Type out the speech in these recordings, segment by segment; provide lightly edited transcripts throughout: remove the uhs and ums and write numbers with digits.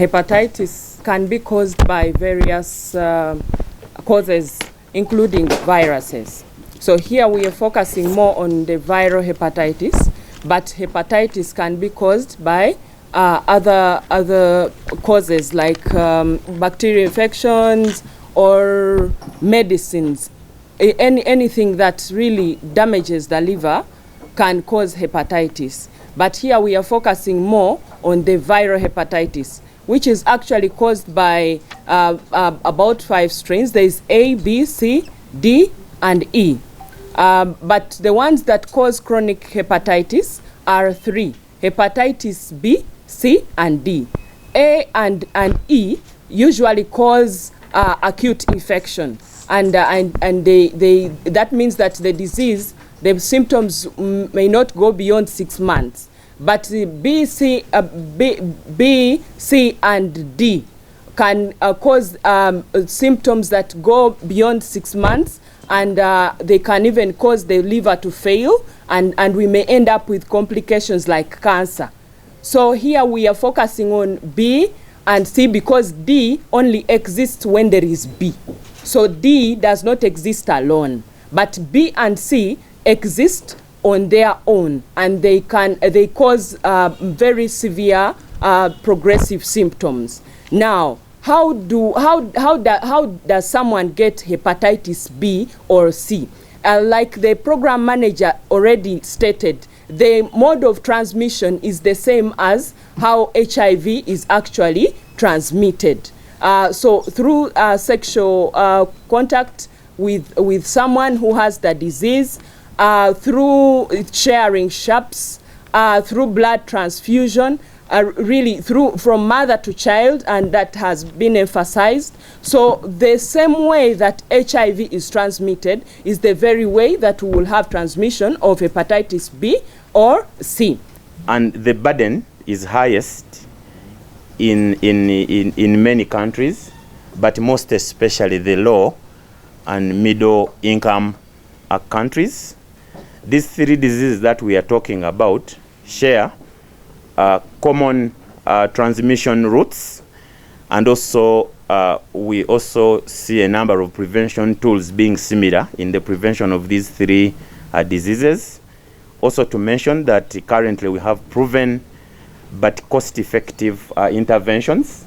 Hepatitis can be caused by various causes, including viruses. So here we are focusing more on the viral hepatitis, but hepatitis can be caused by other causes like bacterial infections or medicines. Anything that really damages the liver can cause hepatitis. But here we are focusing more on the viral hepatitis, which is actually caused by about 5 strains. There is A, B, C, D, and E. But the ones that cause chronic hepatitis are 3: hepatitis B, C, and D. A and E usually cause acute infection, and that means that the disease, the symptoms may not go beyond 6 months. But B, C, and D can cause symptoms that go beyond 6 months, and they can even cause the liver to fail, and we may end up with complications like cancer. So here we are focusing on B and C because D only exists when there is B. So D does not exist alone, but B and C exist on their own, and they cause very severe progressive symptoms. Now, how does someone get hepatitis B or C? Like the program manager already stated, the mode of transmission is the same as how HIV is actually transmitted. So through sexual contact with someone who has the disease, through sharing shops, through blood transfusion, really from mother to child, and that has been emphasized. So the same way that HIV is transmitted is the very way that we will have transmission of hepatitis B or C. And the burden is highest in many countries, but most especially the low and middle income countries. These 3 diseases that we are talking about share common transmission routes, and also we also see a number of prevention tools being similar in the prevention of these 3 diseases. Also to mention that currently we have proven but cost-effective interventions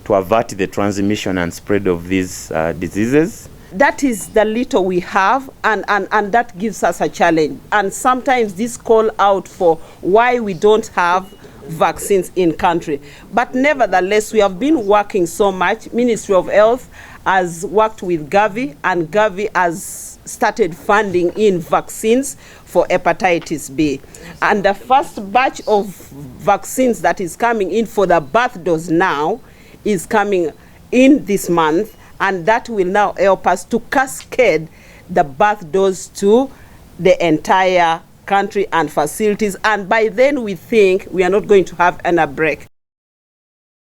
to avert the transmission and spread of these diseases. That is the little we have, and that gives us a challenge. And sometimes this call out for why we don't have vaccines in country. But nevertheless, we have been working so much. Ministry of Health has worked with Gavi, and Gavi has started funding in vaccines for hepatitis B. And the first batch of vaccines that is coming in for the birth dose now is coming in this month, and that will now help us to cascade the birth dose to the entire country and facilities. And by then we think we are not going to have an break.